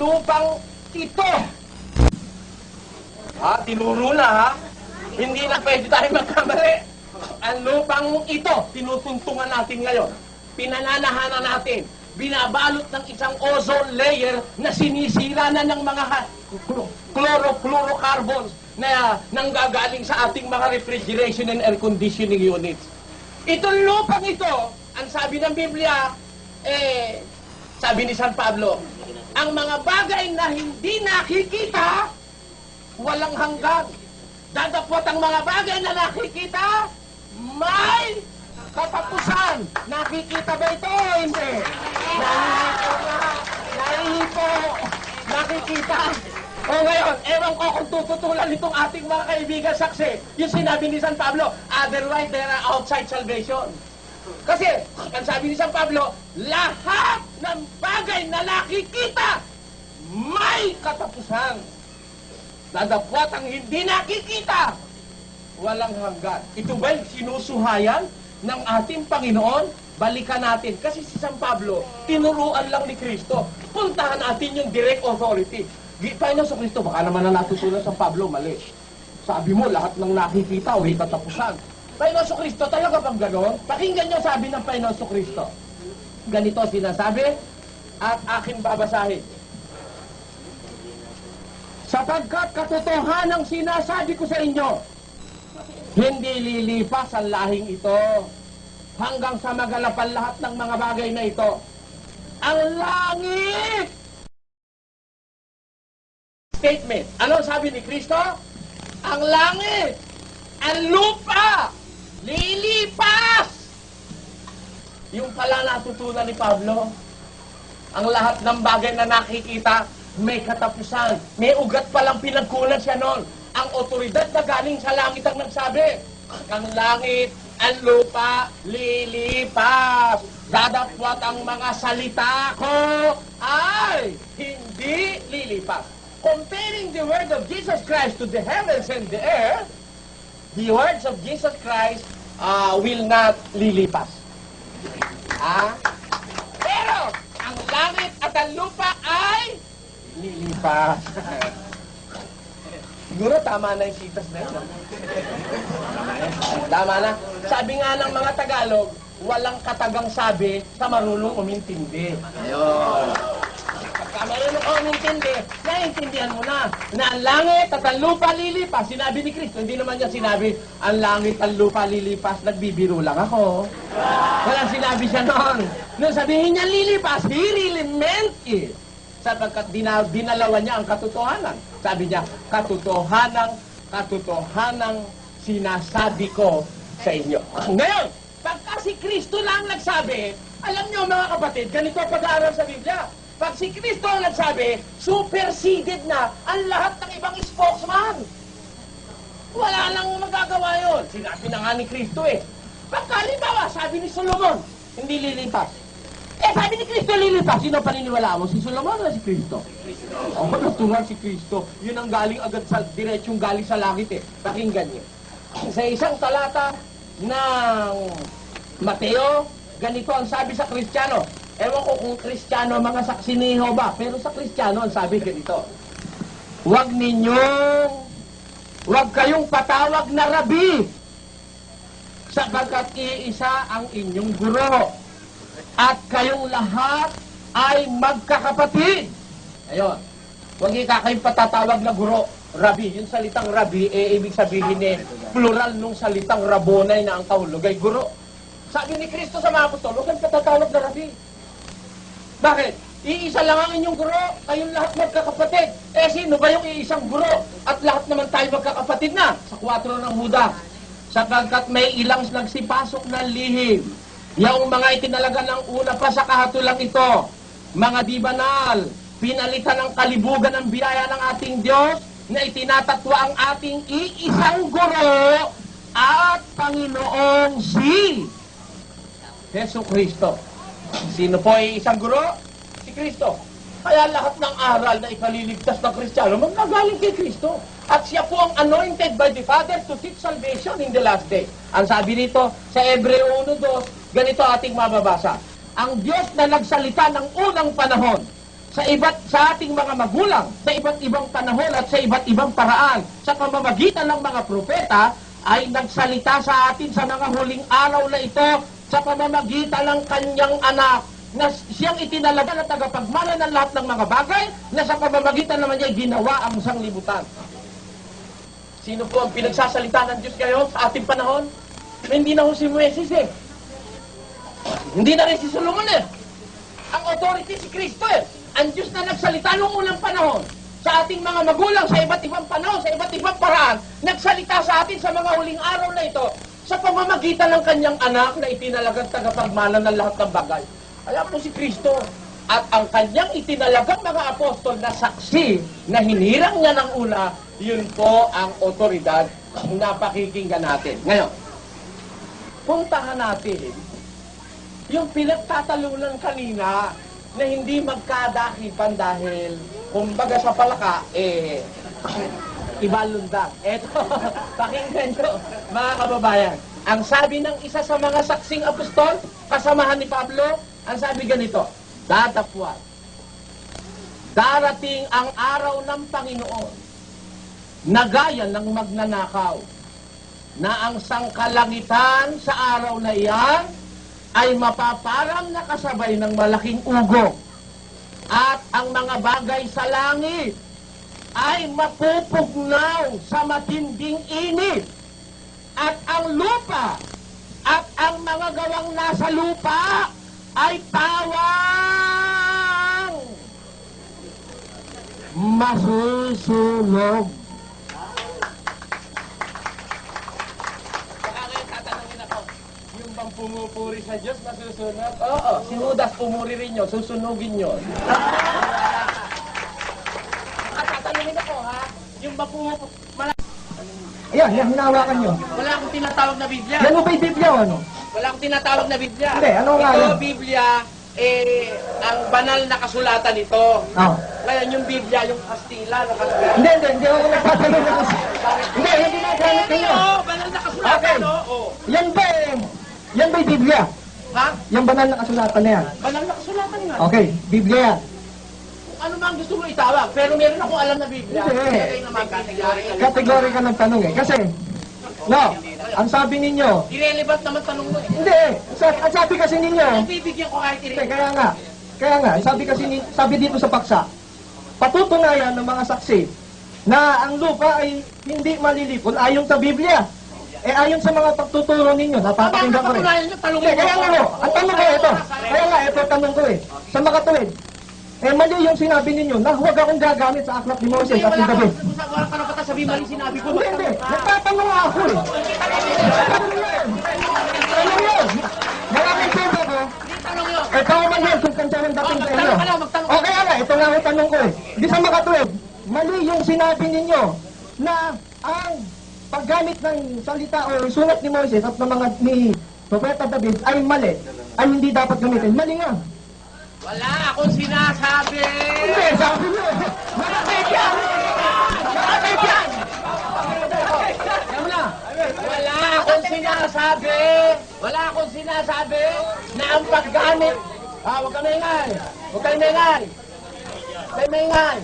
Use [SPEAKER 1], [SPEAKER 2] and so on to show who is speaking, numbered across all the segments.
[SPEAKER 1] lupang ito. Tinuro na ha. Hindi na pwede tayo magkamali. Ang lupang ito, tinutuntungan natin ngayon. Pinananahanan natin. Binabalot ng isang ozone layer na sinisira na ng mga chlorofluorocarbons na nanggagaling sa ating mga refrigeration and air conditioning units. Itong lupang ito, ang sabi ng Biblia, sabi ni San Pablo, ang mga bagay na hindi nakikita, walang hanggan. Dadapot ang mga bagay na nakikita, may katapusan. Nakikita ba ito? Hindi. Nahihipo. Nakikita. O ngayon, ewan ko kung tututulan itong ating mga kaibigan saksi. Yung sinabi ni San Pablo, otherwise they are outside salvation. Kasi, ang sabi ni San Pablo, lahat ng bagay na nakikita, may katapusan. Dadapot ang hindi nakikita, walang hanggan. Ito ba'y sinusuhayan ng ating Panginoon? Balikan natin. Kasi si San Pablo, tinuruan lang ni Kristo. Puntahan natin yung direct authority. Panginoon sa Kristo, baka naman na natutunan San Pablo, mali. Sabi mo, lahat ng nakikita, may katapusan. Panginoon sa Kristo, talaga bang gano'n? Pakinggan niyo sabi ng Panginoon sa Kristo. Ganito sinasabi, at aking babasahin. Sapagkat katotohanang sinasabi ko sa inyo, hindi lilipas ang lahing ito hanggang sa magalapan lahat ng mga bagay na ito. Ang langit! Statement. Ano sabi ni Kristo? Ang langit, ang lupa, lilipas! Yung pala natutunan ni Pablo, ang lahat ng bagay na nakikita, may katapusan. May ugat palang pinagkunan siya noon. Ang otoridad na galing sa langit ang nagsabi, ang langit, ang lupa, lilipas. Dadapwat ang mga salita ko ay hindi lilipas. Comparing the word of Jesus Christ to the heavens and the earth, the words of Jesus Christ will not lilipas. Pero, ang langit at ang lupa ay lilipas. Siguro tama na yung sitas na yun. Tama na. Sabi nga ng mga Tagalog, walang katagang sabi sa marunong umintindi. Ayun. Pagka marunong umintindi, naiintindihan mo na ang langit at ang lupa lilipas. Sinabi ni Kristo, hindi naman niya sinabi, ang langit at lupa lilipas, nagbibiro lang ako. Walang sinabi siya noon. Nung sabihin niya lilipas, he really meant it. Sapagkat dinalawan niya ang katotohanan. Sabi niya, katotohanang sinasabi ko sa inyo. Ngayon, pagka si Kristo lang nagsabi, alam niyo mga kapatid, ganito pag-aaral sa Biblia. Pag si Kristo ang nagsabi, superseded na ang lahat ng ibang spokesman. Wala nang magagawa yun. Sinabi na nga ni Kristo Pagka halimbawa, sabi ni Solomon, hindi lilipas. Sabi ni Kristo lilipas. Sino paniniwala mo? Si Solomon o si Kristo? Natural si Kristo. Yun ang galing agad sa, diretsong galing sa langit Pakinggan niyo. Sa isang talata ng Mateo, ganito ang sabi sa Kristiyano. Ewan ko kung Kristiyano mga saksi ni Jehovah, pero sa Kristiyano ang sabi ganito. Huwag kayong patawag na rabi, sapagkat iisa ang inyong guro. At kayong lahat ay magkakapatid. Ayun. Huwag kayong patatawag na guro. Rabi. Yung salitang rabi, ibig sabihin plural nung salitang rabonay na ang kahulog ay guro. Sabi ni Kristo sa mga apostol, huwag kayong patatawag na rabi. Bakit? Iisa lang ang inyong guro, kayong lahat magkakapatid. Sino ba yung iisang guro? At lahat naman tayo magkakapatid na. Sa 4 ng Huda. Sapagkat may ilang nagsipasok ng lihim. Yung mga itinalaga ng una pa sa kahatulang ito, mga di banal, pinalitan ng kalibugan ng biyaya ng ating Diyos, na itinatatwa ang ating iisang guro at Panginoong si Jesu Kristo. Sino po ay isang guro? Si Kristo. Kaya lahat ng aral na ikaliligtas ng Kristiyano, magagaling kay Kristo. At siya po ang anointed by the Father to teach salvation in the last day. Ang sabi nito sa Hebreo 1:2, ganito ating mababasa. Ang Diyos na nagsalita ng unang panahon sa ating mga magulang sa iba't ibang panahon at sa iba't ibang paraan sa pamamagitan ng mga propeta ay nagsalita sa atin sa mga huling araw na ito sa pamamagitan ng kanyang anak na siyang itinalaga na tagapagmana ng lahat ng mga bagay na sa pamamagitan naman niya ginawa ang sanglibutan. Sino po ang pinagsasalita ng Diyos ngayon sa ating panahon? Hindi na ho si Moises eh. Hindi na rin si Solomon eh. Ang authority si Kristo eh. Ang Diyos na nagsalita noong unang panahon sa ating mga magulang sa iba't ibang panahon, sa iba't ibang paraan, nagsalita sa atin sa mga huling araw na ito sa pamamagitan ng kanyang anak na itinalagang tagapagmana ng lahat ng bagay. Alam po si Kristo at ang kanyang itinalagang mga apostol na saksi na hinirang niya ng una, yun po ang otoridad na pakikinggan natin. Ngayon, puntahan natin yung pinagtatalunan kanina na hindi magkadakipan dahil kumbaga sa palaka, ibalundag. Eto, pakinggan ko, mga kababayan. Ang sabi ng isa sa mga saksing apostol, kasamahan ni Pablo, ang sabi ganito, datapwat, darating ang araw ng Panginoon na gaya ng magnanakaw, na ang sangkalangitan sa araw na iyan ay mapaparang nakasabay ng malaking ugong at ang mga bagay sa langit ay mapupugnaw sa matinding init at ang lupa at ang mga gawang nasa lupa ay tawang masusunog. Bang pumupuri sa Diyos, masusunod? Oo, si Judas pumuri rin nyo, susunugin nyo. Tatanungin ako, ha? Yung bang pumupuri...
[SPEAKER 2] Ayan, hinahawakan nyo.
[SPEAKER 1] Wala akong tinatawag na Biblia.
[SPEAKER 2] Yan mo ba yung Biblia o ano?
[SPEAKER 1] Wala akong tinatawag na Biblia.
[SPEAKER 2] Hindi, ano nga
[SPEAKER 1] ito,
[SPEAKER 2] yun?
[SPEAKER 1] Biblia, ang banal na kasulatan nito.
[SPEAKER 2] Oo.
[SPEAKER 1] Ngayon, yung Biblia, yung Kastila na kasulatan.
[SPEAKER 2] Hindi ako nagtatanong na kasi. Hindi, yung ginagamit
[SPEAKER 1] Hindi,
[SPEAKER 2] ninyo.
[SPEAKER 1] banal na kasulatan,
[SPEAKER 2] Okay.
[SPEAKER 1] no?
[SPEAKER 2] Yan ba yan ba yung Biblia?
[SPEAKER 1] Ha?
[SPEAKER 2] Yung banal na kasulatan na yan.
[SPEAKER 1] Banal na kasulatan nga.
[SPEAKER 2] Okay, Biblia yan.
[SPEAKER 1] Ano man gusto mo itawag, pero meron akong alam na Biblia.
[SPEAKER 2] Hindi.
[SPEAKER 1] Kaya naman, kategori.
[SPEAKER 2] Kategori ka ng tanong eh. Kasi, no, ang sabi ninyo,
[SPEAKER 1] Irrelevant naman tanong mo eh.
[SPEAKER 2] hindi, ang sabi kasi ninyo,
[SPEAKER 1] Bibigyan ko kahit
[SPEAKER 2] hindi,
[SPEAKER 1] irrelevant.
[SPEAKER 2] kaya nga, sabi dito sa paksa, patutunayan ng mga saksi na ang lupa ay hindi malilipol ayon sa Biblia. Ayon sa mga pagtuturo ninyo, napapakinggan ko rin. Hindi, kaya nga no, ang tanong ko ito. Kaya nga, ito tanong ko eh. Sa makatuwid, mali yung sinabi ninyo na huwag akong gagamit sa aklat ni Moses at ni David.
[SPEAKER 1] Wala ka na pata sabihin mali sinabi ko.
[SPEAKER 2] Hindi, nagtatanong nga ako eh. Tanong yun. Maraming pwede ko.
[SPEAKER 1] Tanong yun.
[SPEAKER 2] Ikaw man yun kung kansahan dating sa inyo.
[SPEAKER 1] Magtanong.
[SPEAKER 2] O kaya nga, ito nga ang tanong ko eh. Di sa makatuwid, mali yung sinabi ninyo na ang paggamit ng salita o sulat ni Moises at ng mga ni Propeta David ay mali, ay hindi dapat gamitin. Mali nga.
[SPEAKER 1] Wala akong sinasabi.
[SPEAKER 2] Hindi, sabi niyo. Malakit yan! Malakit yan! Yan na.
[SPEAKER 1] Wala akong sinasabi. Wala akong sinasabi na ang paggamit. Huwag ka maingay. Huwag kayo maingay. Huwag maingay.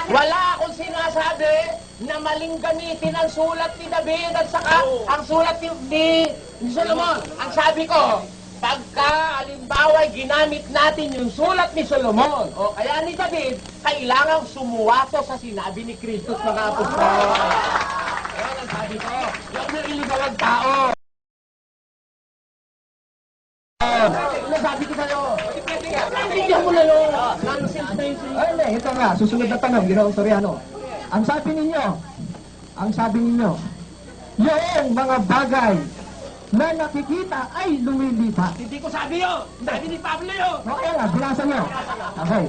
[SPEAKER 1] Wala akong sinasabi na maling gamitin ang sulat ni David at saka ang sulat ni Solomon. Ang sabi ko, pagka halimbawa ginamit natin yung sulat ni Solomon o kaya ni David, kailangang sumuwato sa sinabi ni Kristo at mga apostol. Ayan ang sabi ko. Huwag mo iligaw ang tao. Nasabi ko sa'yo. Hindi mo na yun. Nonsense na yun.
[SPEAKER 2] Ay, hindi, ito nga, susunod na tanong, Ginoong Soriano. Ang sabi ninyo, yung mga bagay na nakikita ay lumilipat.
[SPEAKER 1] Hindi ko sabi yun. Sabi ni Pablo yun.
[SPEAKER 2] Okay nga, binasa nyo. Okay.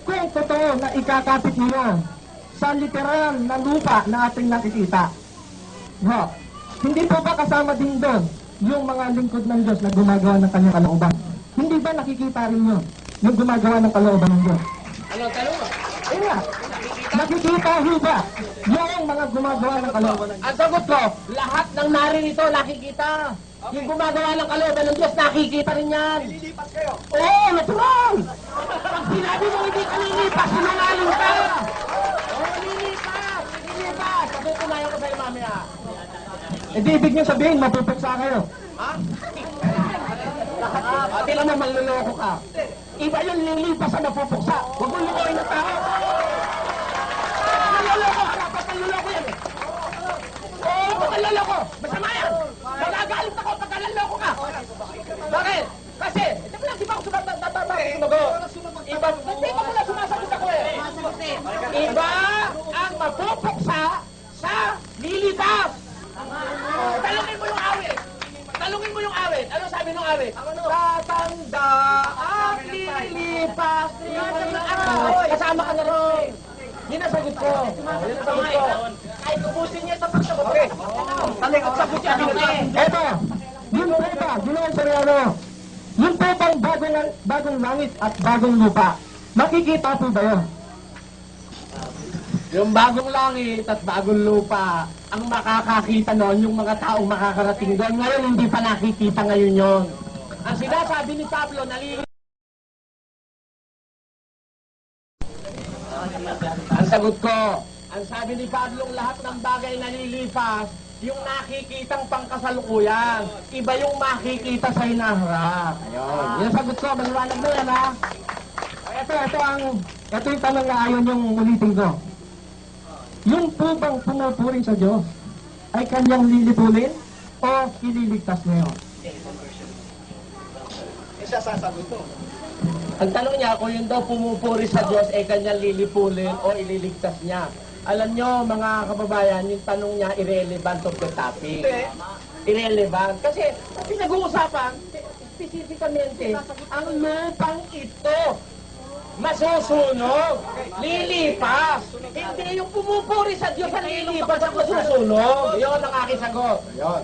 [SPEAKER 2] Kung totoo na ikakapit niyo sa literal na lupa na ating nakikita, no, hindi po ba kasama din doon yung mga lingkod ng Diyos na gumagawa ng kanyang kalooban? Hindi ba nakikita rin yun, yung gumagawa ng kalooban ng Diyos?
[SPEAKER 1] Ano ang tanong mo?
[SPEAKER 2] Ayun nga, nakikita ho ba yung mga gumagawa ng kalooban ng Diyos?
[SPEAKER 1] Ang sagot ko, lahat ng naririto nakikita. Yung gumagawa ng kalooban ng Diyos, nakikita rin yan.
[SPEAKER 2] Lilipas kayo.
[SPEAKER 1] Oo, natural! Pag sinabi mo hindi ka lilipas, sinungaling ka! Oo, lilipas! Lilipas! Patutunayan ko sa'yo mamaya.
[SPEAKER 2] Eh di ibig niyo sabihin, mapupuksa kayo.
[SPEAKER 1] Ha? Tila mo, manluloko ka. Iba yung lilipas sa mapupuksa. Huwag mong lukoyin ng tao. Manluloko ka, dapat manluloko yan eh. Oo, manluloko. Masama yan. Magagalit ako pag nanluloko ka. Bakit? Kasi, ito mo lang, di ba ako sumagot? Iba, hindi pa ko lang sumasagot ako eh. Iba ang mapupuksa sa lilipas. Talungin mo yung awit. Talungin mo yung awit. Ano sabi nung awit? Tatanda at lilipas. Kasama ka na rin. Yun ang sagot ko. Yun ang sagot ko. Kahit ubusin niya sa pagsagot. Okay. Taling at sagot niya.
[SPEAKER 2] Eto, yun po ba, Ginoong Soriano, yun po bang bagong langit at bagong lupa? Makikita po ba yun?
[SPEAKER 1] Yung bagong langit at bagong lupa, ang makakakita noon, yung mga taong makakarating doon. Ngayon, hindi pa nakikita ngayon yon. Ang sinasabi ni Pablo, ang sagot ko, ang sabi ni Pablo, lahat ng bagay nalilipas, yung nakikitang pangkasalukuyan. Iba yung makikita sa hinaharap. Ayun. Yung sagot ko, maliwanag na yan, ha?
[SPEAKER 2] Ito yung tanong na ayaw niyong ulitin ko. Yung po bang pumupuri sa Diyos ay kanyang lilipulin o ililigtas niyo? Isa sasagot to.
[SPEAKER 1] Ang tanong niya, kung yun daw pumupuri sa Diyos, ay kanyang lilipulin o ililigtas niya. Alam nyo, mga kababayan, yung tanong niya, irrelevant of the topic. Irrelevant. Kasi, pinag-uusapan, specificamente, ang lupang ito, masusunog, lilipas. Hindi yung pumupuri sa Diyos ang lilipas at masusunog. Yun ang aking sagot. Yun.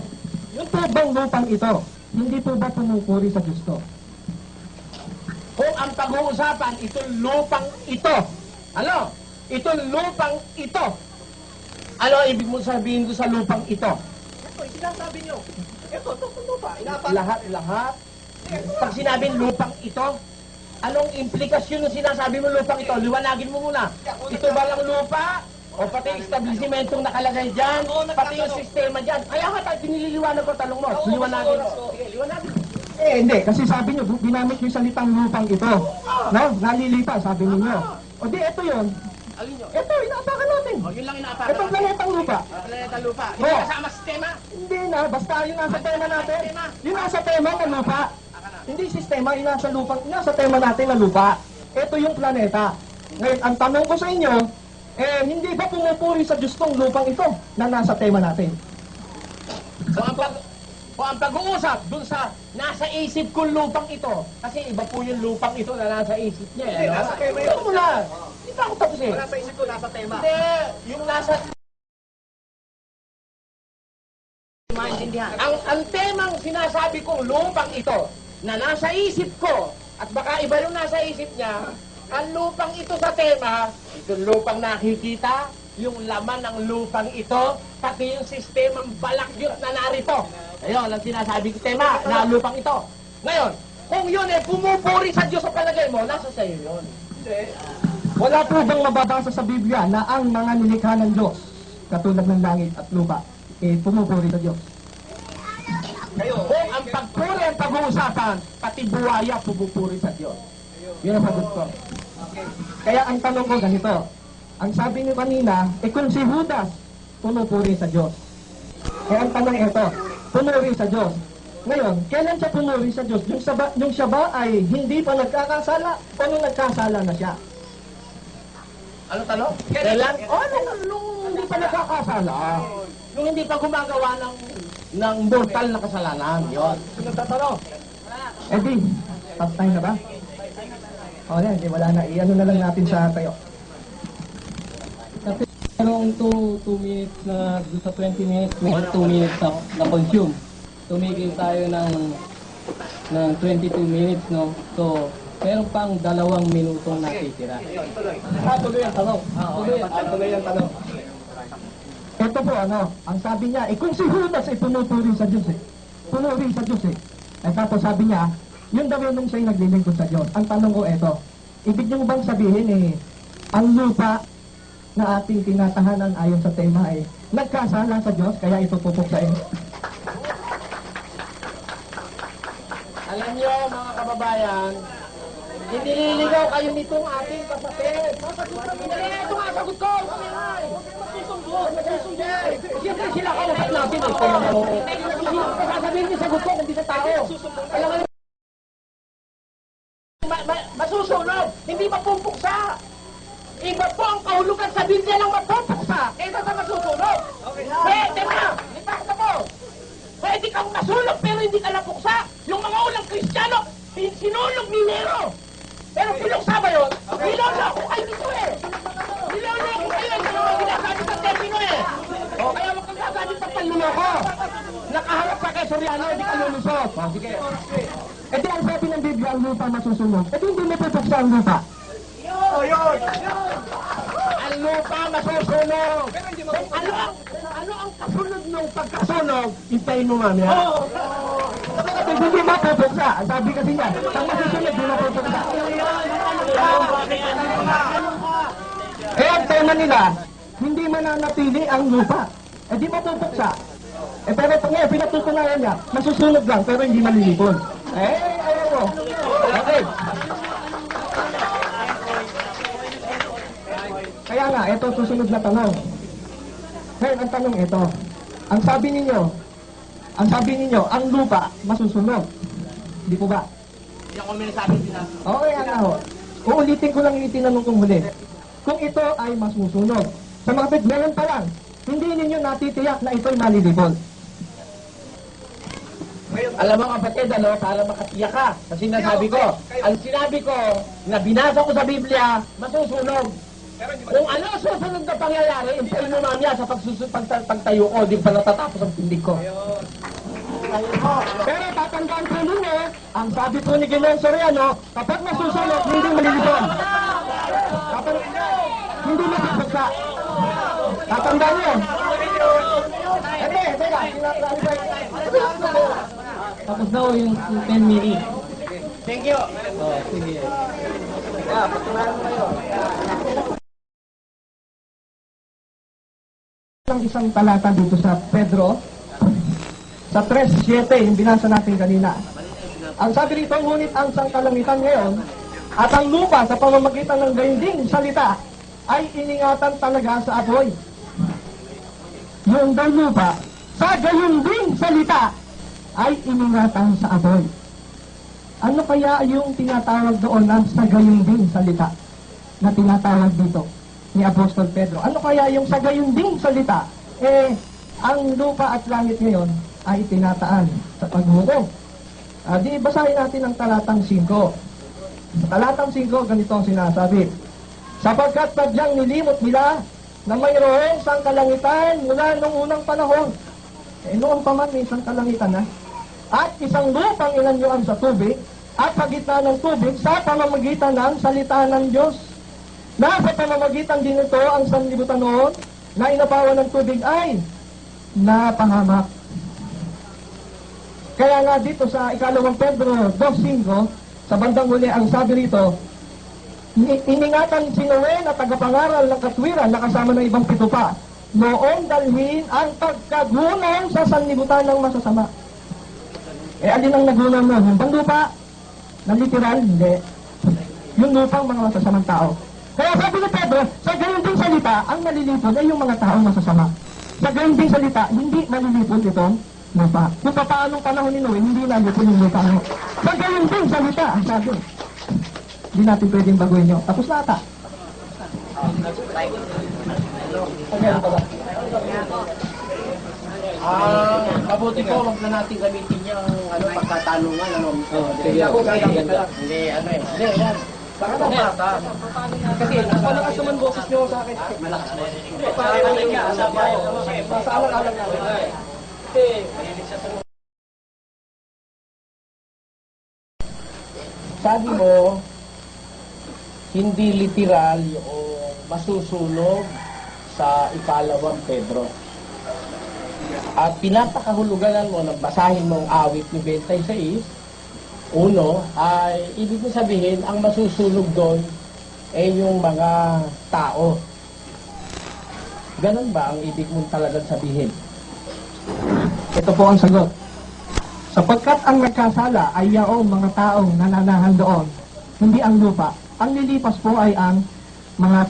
[SPEAKER 2] Yung po bang lupang ito, hindi po ba pumupuri sa Diyos to?
[SPEAKER 1] Kung ang pag-uusapan, itong lupang ito. Ano? Itong lupang ito. Ano ibig mo sabihin ko sa lupang ito?
[SPEAKER 2] Ito, sinasabi niyo. Ito lupa.
[SPEAKER 1] Lahat. Pag sinabing lupang ito, anong implikasyon ng sinasabi mo lupang ito? Liwanagin mo muna. Ito ba lang lupa? O pati establishmentong nakalagay dyan? Pati yung sistema dyan? Kaya nga tayo pinililiwanag ko talong mo. Liwanagin mo. Sige, liwanagin mo.
[SPEAKER 2] Eh, hindi. Kasi sabi niyo, ginamit niyo yung salitang lupang ito. No? Nalilipas, sabi niyo. O di, ito yun.
[SPEAKER 1] Alin nyo?
[SPEAKER 2] Ito, inaapakan natin.
[SPEAKER 1] O, yun lang inaapakan.
[SPEAKER 2] Itong planetang lupa.
[SPEAKER 1] Planeta lupa. Hindi
[SPEAKER 2] Oo.
[SPEAKER 1] kasama sistema?
[SPEAKER 2] Hindi na, basta yung nasa tema natin. Yung nasa tema ng lupa. Hindi sistema, yung nasa lupa, nasa tema natin na lupa. Ito yung planeta. Ngayon, ang tanong ko sa inyo, hindi ba pumupuri sa Diyos tong lupang ito na nasa tema natin?
[SPEAKER 1] Kung ang pag-uusap dun sa nasa isip kong lupang ito, kasi iba po yung lupang ito na nasa isip niya.
[SPEAKER 2] Hindi, nasa tema yun.
[SPEAKER 1] Ito muna. Hindi pa ako tapos eh.
[SPEAKER 2] Nasa isip ko, nasa tema.
[SPEAKER 1] Hindi, yung nasa... Ang temang sinasabi kong lupang ito, na nasa isip ko, at baka iba yung nasa isip niya, ang lupang ito sa tema, itong lupang nakikita, yung laman ng lupang ito, pati yung sistemang balakyot na narito. Ayun, ang sinasabi ko tema, na lupang ito. Ngayon, kung yun pumupuri sa Diyos sa palagay mo, nasa sa'yo yun.
[SPEAKER 2] Wala po bang mababasa sa Biblia na ang mga nilikha ng Diyos, katulad ng langit at lupa, pumupuri sa Diyos?
[SPEAKER 1] Kung ang pagpuri ang pag-uusapan, pati buwaya pumupuri sa Diyos.
[SPEAKER 2] Yun ang sagot ko. Kaya ang tanong ko ganito, ang sabi niyo kanina, kung si Judas pumupuri sa Diyos. Kaya ang tanong ito, pumuri sa Diyos. Ngayon, kailan siya pumuri sa Diyos? Yung siya ba ay hindi pa nagkakasala o nung nagkasala na siya?
[SPEAKER 1] Ano tanong? Kailan? Nung hindi pa nagkakasala. Nung hindi pa gumagawa ng mortal na kasalanan. Yun. Sino tatanong?
[SPEAKER 2] Di, top time na ba? O yan, wala na. I-ano na lang natin sa tayo.
[SPEAKER 3] Kasi merong 2 minutes na doon sa 20 minutes or 2 minutes na consume. Tumigil tayo ng 22 minutes, no? So, meron pang 2 minutong natitira. Tuloy ang tanong. Tuloy ang tanong.
[SPEAKER 2] Ito po, ang sabi niya, kung si Judas ay pumupuri sa Diyos, Pumuri sa Diyos eh. At tapos sabi niya, yun daw nung siya'y naglilingkod sa Diyos. Ang tanong ko eto, ibig niyong bang sabihin ang lupa na ating tinatahanan ayon sa tema nagkasala sa Diyos, kaya ito pupuksain?
[SPEAKER 1] Alam niyo, mga kababayan, nililigaw kayo nitong ating kapatid. Ito nga, sagot ko! Siyempre sila kausap natin. Sasabihin niyo, sagot ko, hindi sa tao. Alam mo, masusunod, hindi mapupuksa. Iba po ang kahulugan sa Biblia ng mapupuksa. Kaya sa masusunod. Pwede na, ipakita mo. Pwede kang masulog pero hindi ka napuksa. Yung mga ulang Kristiyano, sinulog ni Nero. Pero pinuksa ba yun? Niloloko kayo nito eh. Niloloko kayo. Ito yung mga ginasabi sa termino eh. O kaya huwag kang gagamit ng panluloko. Nakaharap ka kay Soriano, hindi ka lulusot. O sige.
[SPEAKER 2] E di ang sabi ng Biblia, ang lupa masusunog. E di hindi mapupuksa ang lupa.
[SPEAKER 1] Ang lupa masusunog. Ano ang kasunod ng pagkasunog? Hintayin mo mamaya.
[SPEAKER 2] Hindi mapupuksa. Ang sabi kasi niya, ang masusunod, hindi mapupuksa. Eh, ang tema nila, hindi mananatili ang lupa. Eh, di mapupuksa. Eh, pero ito ngayon, pinatutunayan niya, masusunod lang, pero hindi malilipon. Ayaw mo. Okay. Kaya nga, ito susunod na tanong. Ngayon, ang tanong ito. Ang sabi ninyo, ang lupa masusunog. Di po ba?
[SPEAKER 1] Hindi ako minasabi sinabi.
[SPEAKER 2] Okay, ano ho. Uulitin ko lang yung itinanong kong huli. Kung ito ay masusunog. Sa mga kapit, meron pa lang. Hindi ninyo natitiyak na ito'y malilibol.
[SPEAKER 1] Alam mo kapatid, para makatiyak ka sa sinasabi ko. Ang sinabi ko, na binasa ko sa Biblia, masusunog. Kung ano ang susunod na pangyayari, hintayin mo mamaya sa pagtayo ko, di pa natatapos ang pindig ko.
[SPEAKER 2] Pero tatandaan po ninyo, ang sabi po ni Ginoong Soriano, kapag masusunog, hindi malilibol. Kapag hindi mapapagsa. Tatandaan niyo. Teka,
[SPEAKER 3] Tapos daw yung 10 minutes.
[SPEAKER 1] Thank you.
[SPEAKER 3] Oh, sige.
[SPEAKER 2] Ang isang talata dito sa Pedro, sa 3:7, yung binasa natin kanina. Ang sabi rito, ngunit ang sangkalangitan ngayon, at ang lupa sa pamamagitan ng gayunding salita, ay iningatan talaga sa apoy. Yung daw lupa, sa gayunding salita, ay iningatan sa apoy. Ano kaya yung tinatawag doon ng sa gayunding salita na tinatawag dito ni Apostol Pedro? Ano kaya yung sa gayunding salita? Ang lupa at langit ngayon ay tinataan sa paghubog. Di basahin natin ang talatang 5. Sa talatang 5, ganito ang sinasabi. Sapagkat sadyang nilimot nila na mayroong sangkalangitan mula noong unang panahon. Noong pa man may sangkalangitan na. At isang lupang inanyuan sa tubig at pagitna ng tubig sa pamamagitan ng salita ng Diyos. Na sa pamamagitan din ito ang sanlibutan noon na inapawan ng tubig ay napahamak. Kaya nga dito sa ikalawang Pedro 2:5, sa bandang huli ang sabi rito, iningatan si Noe na tagapangaral ng katwiran na kasama ng ibang 7 pa, noong dalhin ang pagkagunaw sa sanlibutan ng masasama. Alin ang nagunaw mo? Yung panglupa? Na literal? Hindi. Yung lupang mga masasamang tao. Kaya sabi ni Pedro, sa gayon ding salita, ang malilipod ay yung mga taong masasama. Sa gayon ding salita, hindi malilipod itong lupa. Kung paanong panahon ni Noe, hindi nalipod yung lupa. Sa gayon ding salita, ang sabi. Hindi natin pwedeng baguhin nyo. Tapos na ata.
[SPEAKER 1] Mabuti po, huwag na natin gamitin yung pagkatanungan. Hindi, Hindi, yan. Baka na bata.
[SPEAKER 2] Kasi, malakas naman boses nyo sa akin.
[SPEAKER 1] Malakas mo.
[SPEAKER 2] Masaalang-alang namin.
[SPEAKER 1] Sabi mo, hindi literal yung masusunog sa ikalawang Pedro. At pinapakahulugan mo, basahin mo ang awit ni 26, uno, ay ibig mo sabihin, ang masusunog doon ay yung mga tao. Ganun ba ang ibig mong talagang sabihin?
[SPEAKER 2] Ito po ang sagot. Sapagkat ang nagkasala ay yaong mga taong nananahan doon, hindi ang lupa. Ang lilipas po ay ang mga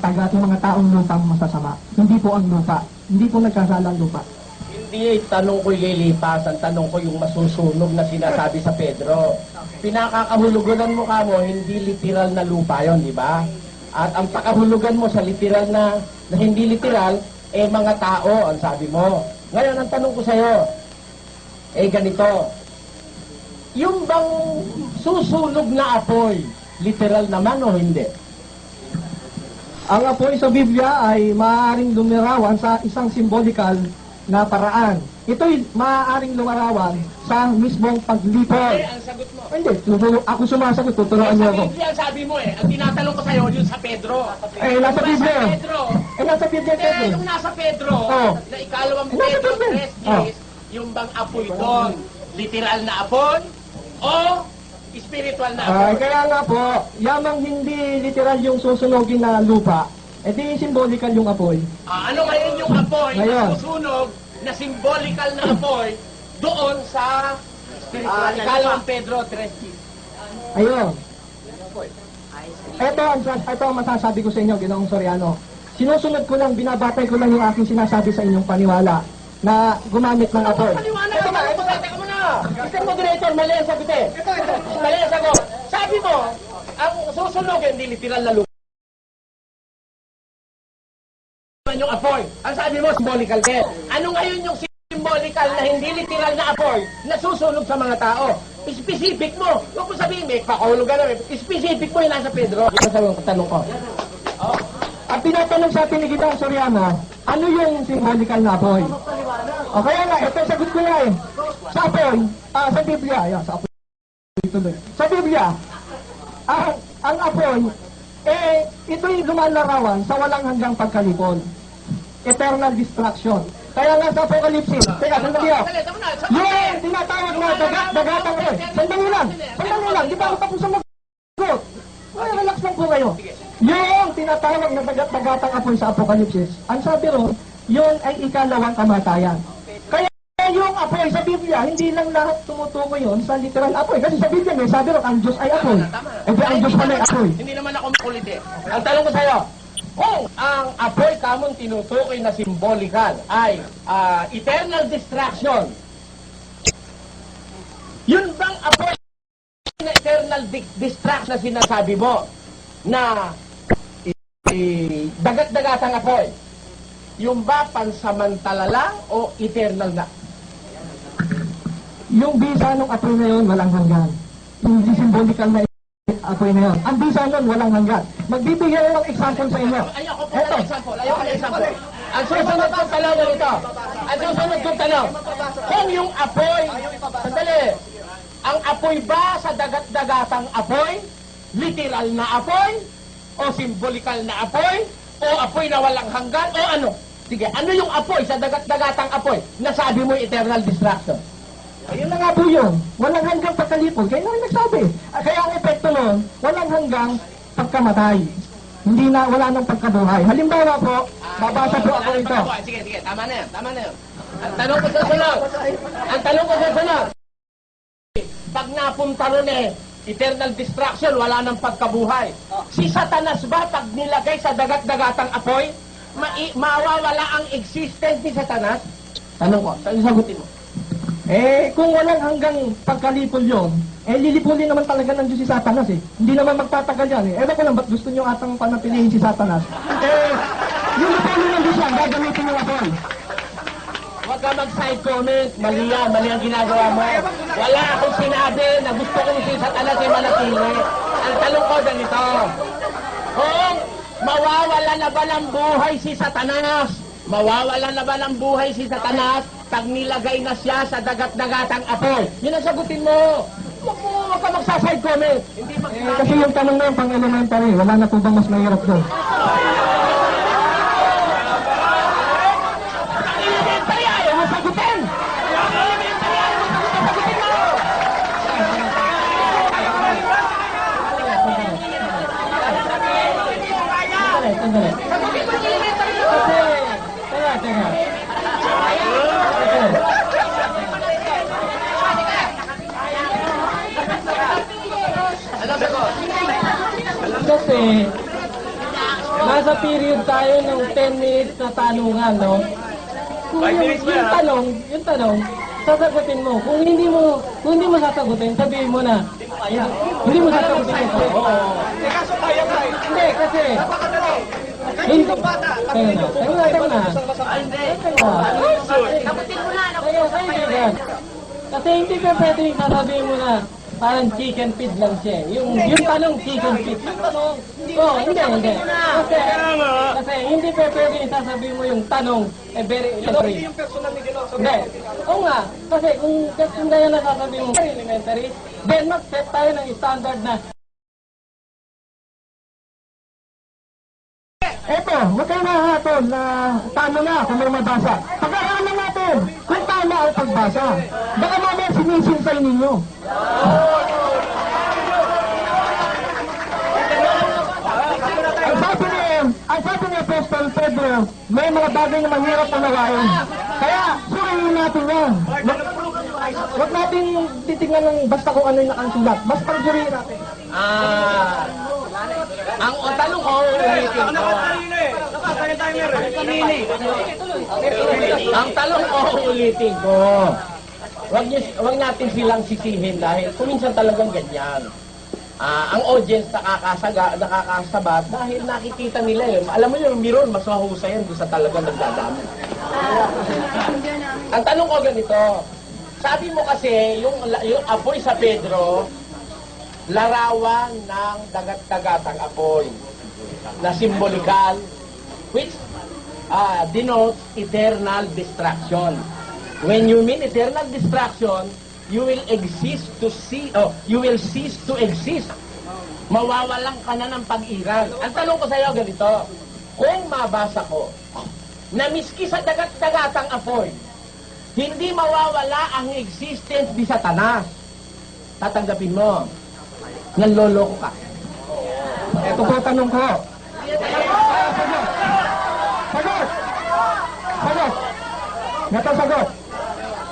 [SPEAKER 2] taong lupang masasama. Hindi po ang lupa. Hindi po nagkasala ang lupa.
[SPEAKER 1] Hindi tanong ko lilipas, ang tanong ko yung masusunog na sinasabi sa Pedro. Pinakakahulugan mo ka mo, hindi literal na lupa yon, di ba? At ang pakahulugan mo sa literal na hindi literal, mga tao, ang sabi mo. Ngayon, ang tanong ko sa'yo, ganito, yung bang susunog na apoy, literal naman o hindi?
[SPEAKER 2] Ang apoy sa Biblia ay maaaring lumarawan sa isang symbolikal na paraan. Ito'y maaaring lumarawan sa mismong paglipol.
[SPEAKER 1] Ang sagot mo.
[SPEAKER 2] Hindi, ako sumasagot, tuturuan niyo ako.
[SPEAKER 1] Sa Biblia, sabi mo ang tinatanong ko sa'yo, yun sa Pedro.
[SPEAKER 2] Nasa Biblia.
[SPEAKER 1] Sa Pedro.
[SPEAKER 2] Nasa Biblia, Pedro.
[SPEAKER 1] Yung nasa Pedro,
[SPEAKER 2] Oh.
[SPEAKER 1] na ikalawang
[SPEAKER 2] Nasa
[SPEAKER 1] Pedro
[SPEAKER 2] Biblia.
[SPEAKER 1] 3:10, yung bang apoy doon, literal na apoy o spiritual na apoy?
[SPEAKER 2] Kaya nga po, yamang hindi literal yung susunogin na lupa, di symbolical yung apoy.
[SPEAKER 1] Ano ngayon yung apoy
[SPEAKER 2] Ngayon.
[SPEAKER 1] na susunog na symbolical na apoy doon sa ikalawang Pedro 3:10?
[SPEAKER 2] Ayun. Ito ang masasabi ko sa inyo, Ginoong Soriano. Sinusunod ko lang, binabatay ko lang yung aking sinasabi sa inyong paniwala na gumamit ng apoy.
[SPEAKER 1] Paliwanag ka ba? Teka muna. Mr. Moderator, mali ang sagot eh. Mali ang sagot. Sabi mo, ang susunog hindi literal na lupa. Yung apoy. Ang sabi mo, symbolical din. Ano ngayon yung symbolical na hindi literal na apoy na susunog sa mga tao? Specific mo. Huwag mo sabihin, may pakahulugan namin. Specific mo yung nasa Pedro. Ito sa mga tanong ko.
[SPEAKER 2] Ang tinatanong sa atin ni Ginoong Soriano, ano yung symbolical na apoy? O kaya nga, ito sagot ko nga eh. Sa apoy, sa Biblia, sa apoy tuloy. Sa Biblia, ang apoy, ito'y lumalarawan sa walang hanggang pagkalipon. Eternal destruction. Kaya nga sa Apocalypse, teka, sandali ako. Yung tinatawag na dagatang apoy. Sandali lang, di ba ako tapos sa mag-got? Relax lang po kayo. Yung tinatawag na dagatang apoy sa Apocalypse, ang sabi ron, yun ay ikalawang kamatayan. Kaya yung apoy sa Biblia, hindi lang lahat tumutukoy yun sa literal apoy. Kasi sa Biblia may sabi ron, ang Diyos ay apoy. Ang Diyos pala ay apoy.
[SPEAKER 1] Hindi naman ako makulit eh. Ang tanong ko sa'yo, kung ang apoy kamong tinutukoy na symbolical ay eternal destruction, yun bang apoy na eternal destruction na sinasabi mo na dagat-dagatang apoy, yung ba pansamantala lang o eternal na?
[SPEAKER 2] Yung bisa ng apoy na yun, walang hanggan. Yung symbolical na apoy na yun. Ang bisa nun, walang hanggan. Magbibigyan ng example sa inyo.
[SPEAKER 1] Ayoko po ng example. Ang susunod kong tanong nito. Ang susunod kong tanong. Kung yung apoy, sandali, ang apoy ba sa dagat-dagatang apoy, literal na apoy, o symbolikal na apoy, o apoy na walang hanggan, o ano? Sige, ano yung apoy sa dagat-dagatang apoy na sabi mo eternal destruction?
[SPEAKER 2] Ayun na nga po yun. Walang hanggang pagkalipol. Kaya nga nagsabi. Kaya ang epekto nun, walang hanggang pagkamatay. Hindi na, wala nang pagkabuhay. Halimbawa po, babasa po ako ito.
[SPEAKER 1] Sige, tama na yan. Ang tanong ko sa sunod. Pag napunta ron eternal destruction, wala nang pagkabuhay. Si Satanas ba, pag nilagay sa dagat-dagatang apoy, mawawala ang existence ni Satanas? Tanong ko, sagutin mo.
[SPEAKER 2] Kung walang hanggang pagkalipol yun, lilipulin naman talaga ng Diyos si Satanas eh. Hindi naman magtatagal yan eh. Ewan ko lang, ba't gusto nyo atang panatilihin si Satanas? Lilipulin ng Diyos yan, gagamitin yung apoy.
[SPEAKER 1] Huwag ka mag-side comment. Mali yan, mali ang ginagawa mo. Wala akong sinabi na gusto kong si Satanas ay manatili. Ang tanong ko ganito, kung mawawala na ba ng buhay si Satanas? Mawawala na ba ng buhay si Satanas pag nilagay na siya sa dagat-dagatang apoy? Yun ang sagutin mo. Huwag ka magsaside comment. Hindi
[SPEAKER 2] Kasi yung tanong na yung pang-elementary, wala na po bang mas mahirap doon?
[SPEAKER 1] Elementary ayaw mo sagutin.
[SPEAKER 3] sandali. Kasi, teka. Kasi, nasa period tayo ng 10 minutes na tanungan, no? Kung yung tanong, sasagutin mo. Kung hindi mo sasagutin, sabihin mo na. Hindi mo sasagutin ito.
[SPEAKER 2] Kaso kaya ka eh.
[SPEAKER 3] Hindi, kasi,
[SPEAKER 2] Napakadali.
[SPEAKER 3] hindi,
[SPEAKER 2] Kayo bata.
[SPEAKER 3] Teka na. Kasi hindi ka pwedeng sasabihin mo na parang chicken feed lang siya. Yung tanong chicken feed. Yung tanong, hindi. Kasi hindi pa pwedeng sasabihin mo yung tanong, very elementary.
[SPEAKER 2] Yung personal ni Gino.
[SPEAKER 3] Hindi. Oo nga. Kasi kung ganyan na sasabihin mo very elementary, then mag-set tayo ng standard na
[SPEAKER 2] Eto, huwag kayo nahatol na tama na kung may mabasa. Pag-aralan natin kung tama ang pagbasa. Baka mamaya sinisimpay ninyo. Ang sabi ni Apostol Pedro, may mga bagay na mahirap na nawain. Kaya, suriin natin yan. Huwag natin titignan ng basta kung ano yung nakasulat. Basta suriin natin.
[SPEAKER 1] Ang tanong ko, ulitin ko. Ang tanong ko, ulitin ko. Huwag natin silang sisihin dahil kuminsan talagang ganyan. Ang audience nakakasabat dahil nakikita nila yun. Alam mo yung Miron, mas mahusay yan doon sa talagang nagdadami. Ang tanong ko ganito, sabi mo kasi yung apoy sa Pedro, larawan ng dagat-dagatang apoy na simbolikal which denotes eternal destruction. When you mean eternal destruction, you will cease to exist. Mawawalan ka na ng pag-iral. Ang tanong ko sa iyo ganito, kung mabasa ko na miski sa dagat-dagatang apoy, hindi mawawala ang existence ni Satanas, tatanggapin mo. Nanloloko ka.
[SPEAKER 2] Ito po tanong ko. Sagot! Natasagot.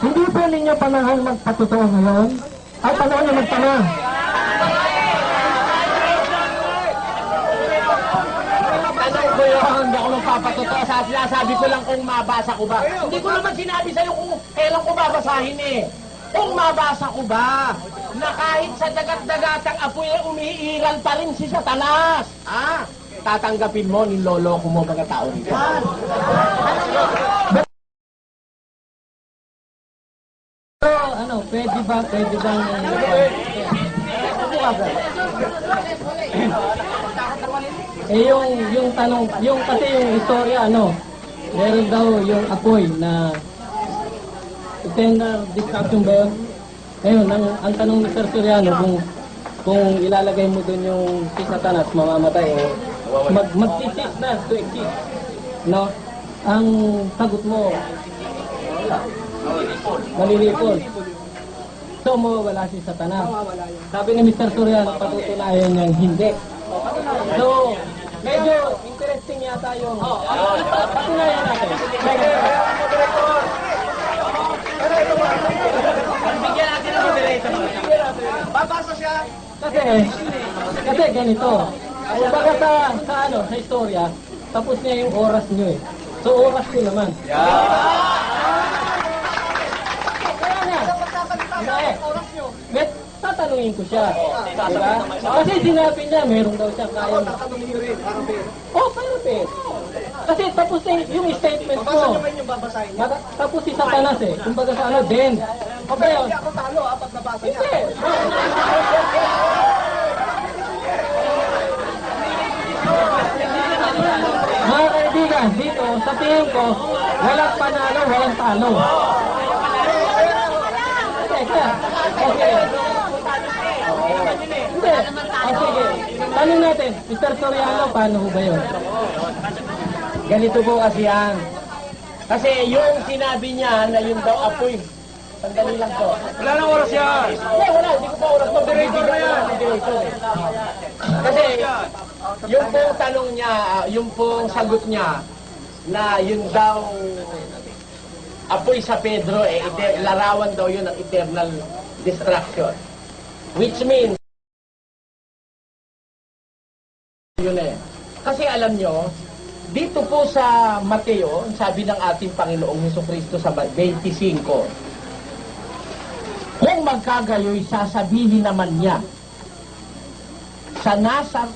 [SPEAKER 2] Hindi po ninyo panahon magpatotoo ngayon? Ay, panahon na magtanong.
[SPEAKER 1] Tanong ko yun, hindi ako magpapatotoo. Sabi ko lang kung mabasa ko ba. Hindi ko naman sinabi sa'yo kung kailan ko babasahin eh. Kung mabasa ko ba na kahit sa dagat-dagatang apoy umiiral pa rin si Satanas. Tatanggapin mo, niloloko mo mga tao nito.
[SPEAKER 3] So, pwede bang yung tanong, kasi yung istorya, meron daw yung apoy na eternal destruction ba yun? Ngayon, ang tanong ni Sir Soriano, kung ilalagay mo dun yung si Satanas, mamamatay, mag-cease na to exist. No? Ang sagot mo, malilipol. So, mawawala si Satanas. Sabi ni Mr. Soriano, patutunayan niyang hindi. So, medyo interesting yata yung patunayan natin.
[SPEAKER 1] Bigyan natin ng moderator.
[SPEAKER 2] Babasa siya.
[SPEAKER 3] Kasi ganito. Kumbaga sa istorya, tapos niya yung oras niyo eh. So, oras ko naman. Met, tatanungin ko siya. Diba? Kasi sinabi niya, meron daw siya kaya. Parapet. Kasi tapos na yung statement ko. Tapos si Satanas eh. Kumbaga sa din.
[SPEAKER 2] Okay, hindi ako talo pag nabasa niya.
[SPEAKER 3] Mga kaibigan, dito, sa tingin ko, walang panalo, walang talo. Okay. Hindi. Sige. Tanong natin, Mr. Soriano, paano ho ba yun?
[SPEAKER 1] Ganito po kasi yan. Kasi yung sinabi niya na yung daw apoy Sandali lang po.
[SPEAKER 4] Wala nang oras yan.
[SPEAKER 1] Hindi, wala. Hindi ko pa oras. Moderator na yan. Moderator eh. Kasi, yung pong tanong niya, yung pong sagot niya, na yun daw, apoy sa Pedro, larawan daw yun ng eternal destruction. Which means, yun eh. Kasi alam nyo, dito po sa Mateo, sabi ng ating Panginoong Hesukristo sa 25, kung magkagayoy, sasabihin naman niya sa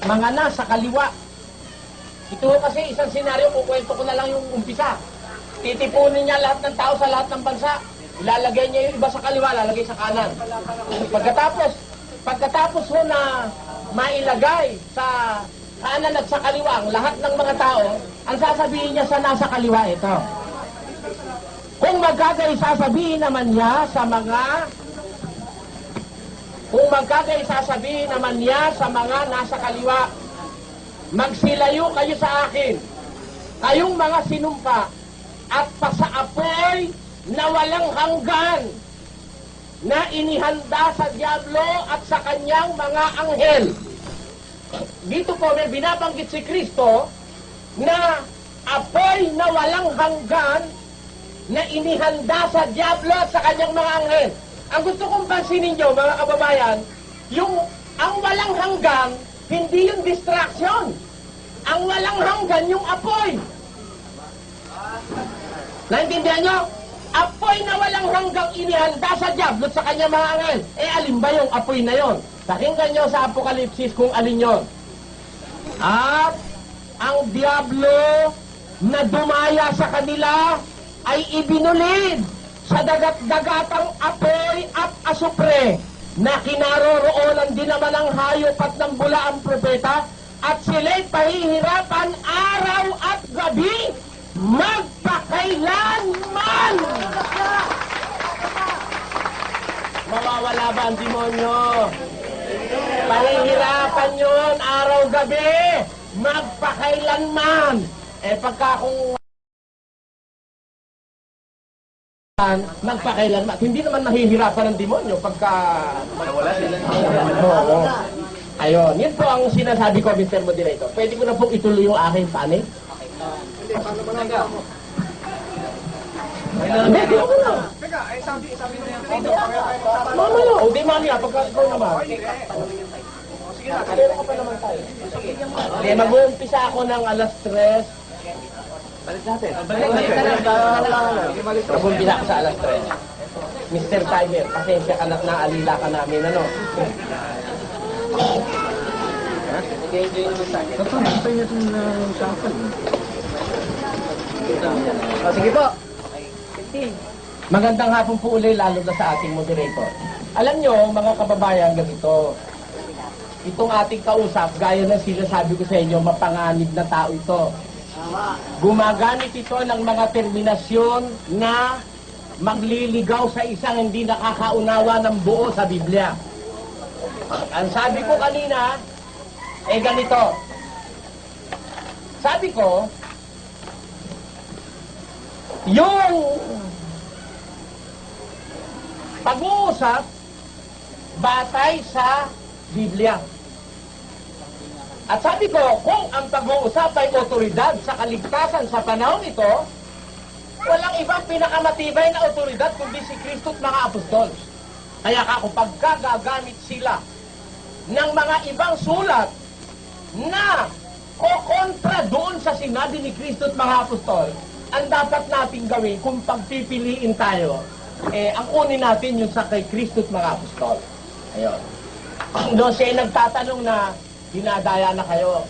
[SPEAKER 1] mga nasa kaliwa. Ito kasi isang senaryo, kukwento ko na lang yung umpisa. Titipunin niya lahat ng tao sa lahat ng bansa. Ilalagay niya yung iba sa kaliwa, lalagay sa kanan. Pagkatapos ho na mailagay sa kanan at sa kaliwa ang lahat ng mga tao, ang sasabihin niya sa nasa kaliwa ito. Kung magkagay, sasabihin naman niya sa mga nasa kaliwa, magsilayo kayo sa akin, kayong mga sinumpa, at pasaapoy na walang hanggan, na inihanda sa diablo at sa kanyang mga anghel. Dito po may binabanggit si Kristo na apoy na walang hanggan na inihanda sa diablo at sa kanyang mga anghel. Ang gusto kong pansinin nyo, mga kababayan, ang walang hanggan, hindi yung distraction. Ang walang hanggan, yung apoy. Naintindihan nyo? Apoy na walang hanggang inihanda sa diablo at sa kanyang mga anghel. Alin ba yung apoy na yon? Pakinggan nyo sa Apokalipsis kung alin yon. At ang diablo na dumaya sa kanila ay ibinulid sa dagat-dagatang apoy at asupre na kinaroroonan din naman ng hayop at ng bulaang propeta, at sila'y pahihirapan araw at gabi magpakailanman. Mawawala ba ang demonyo? Pahihirapan yun araw-gabi magpakailanman. Pagka kung nagpakailanman, hindi naman nahihirapan ng demonyo pagka wala sila. Oo. Ayun, yun po ang sinasabi ko, Mr. Moderator. Pwede ko na pong ituloy yung aking panig? Hindi, di ako na. Mamaya, o di mamaya, pagka ikaw naman. Kaya ka pa naman tayo. Hindi, mag-uumpisa ako ng alas 3. Balik natin. Mag-uumpisa ako sa alas 3. Mr. Timer, pasensya ka na alila ka namin, ano? Sige po. Magandang hapon po uli, lalo na sa ating moderator. Alam nyo, mga kababayan, ganito. Itong ating kausap, gaya ng sinasabi ko sa inyo, mapanganib na tao ito. Gumagamit ito ng mga terminasyon na magliligaw sa isang hindi nakakaunawa ng buo sa Biblia. Ang sabi ko kanina, ganito. Sabi ko, yung pag-uusap batay sa Biblia. At sabi ko, kung ang pag-uusap ay otoridad sa kaligtasan sa panahon ito, walang ibang pinakamatibay na otoridad kundi si Kristo at mga apostol. Kaya kapag gagamit sila ng mga ibang sulat na kokontra doon sa sinabi ni Kristo at mga apostol, ang dapat natin gawin kung pagpipiliin tayo, ang kunin natin yung sa kay Kristo at mga apostol. Ayun. Doon siya nagtatanong na, dinadaya na kayo.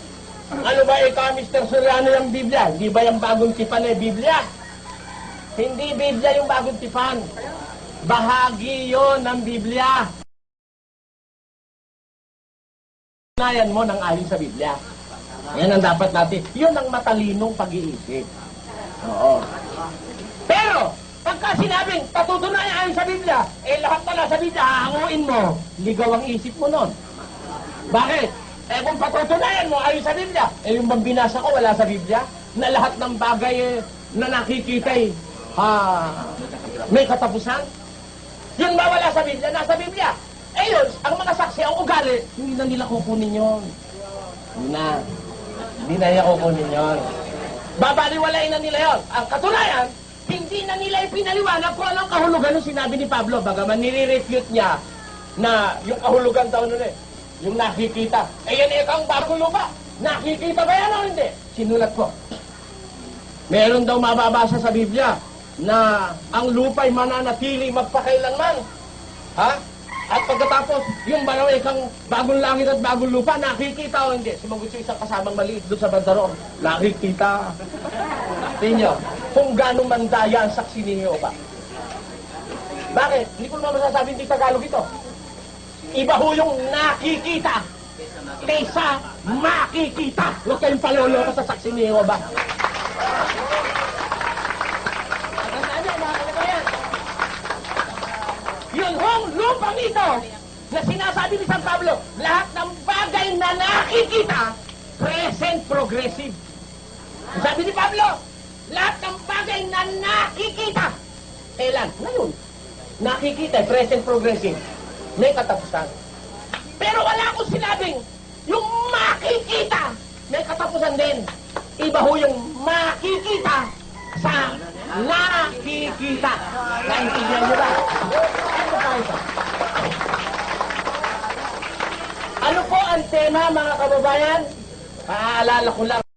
[SPEAKER 1] Ano ba ikaw, Mr. Soriano, yung Biblia? Hindi ba yung bagong tipan na Biblia? Hindi Biblia yung bagong tipan. Bahagi yon ng Biblia. Nayan mo ng ayon sa Biblia. Yan ang dapat natin. Yun ang matalinong pag-iisip. Oo. Pero, pagka sinabing patutunayan ayon sa Biblia, lahat pala sa Biblia, hahanguin mo. Ligaw ang isip mo nun. Bakit? Kung patutunayan mo ayon sa Biblia, yung bang binasa ko wala sa Biblia, na lahat ng bagay na nakikita may katapusan. Yun ba wala sa Biblia? Nasa Biblia. Eh yun, ang mga saksi, ang ugali, hindi na nila kukunin yun. Hindi na. Hindi na nila kukunin yun. Babaliwalain na nila yun. Ang katunayan, hindi na nila ipinaliwanag kung anong kahulugan ng sinabi ni Pablo. Bagaman nire-refute niya na yung kahulugan daw nun yung nakikita. Eh yan ang bagong lupa. Nakikita ba yan o hindi? Sinulat ko. Meron daw mababasa sa Biblia na ang lupa'y mananatili magpakailanman. Ha? At pagkatapos, yung kang bagong langit at bagong lupa, nakikita o hindi? Sumagot siya isang kasamang maliit doon sa bandaroon. Nakikita. Tingnan kung gano'ng mandaya ang saksi ni Jehovah. Bakit? Hindi ko naman masasabi hindi Tagalog ito. Iba ho yung nakikita kaysa makikita. Huwag kayong paloloko sa saksi ni Jehovah. Yun hong lupang ito na sinasabi ni San Pablo, lahat ng bagay na nakikita, present progressive. Sabi ni Pablo, lahat ng bagay na nakikita, kailan? Ngayon. Nakikita, present progressive. May katapusan. Pero wala akong sinabing, yung makikita, may katapusan din. Iba ho yung makikita sa nakikita. Naintindihan nyo ba? Ano po ang tema, mga kababayan? Paalala ko lang.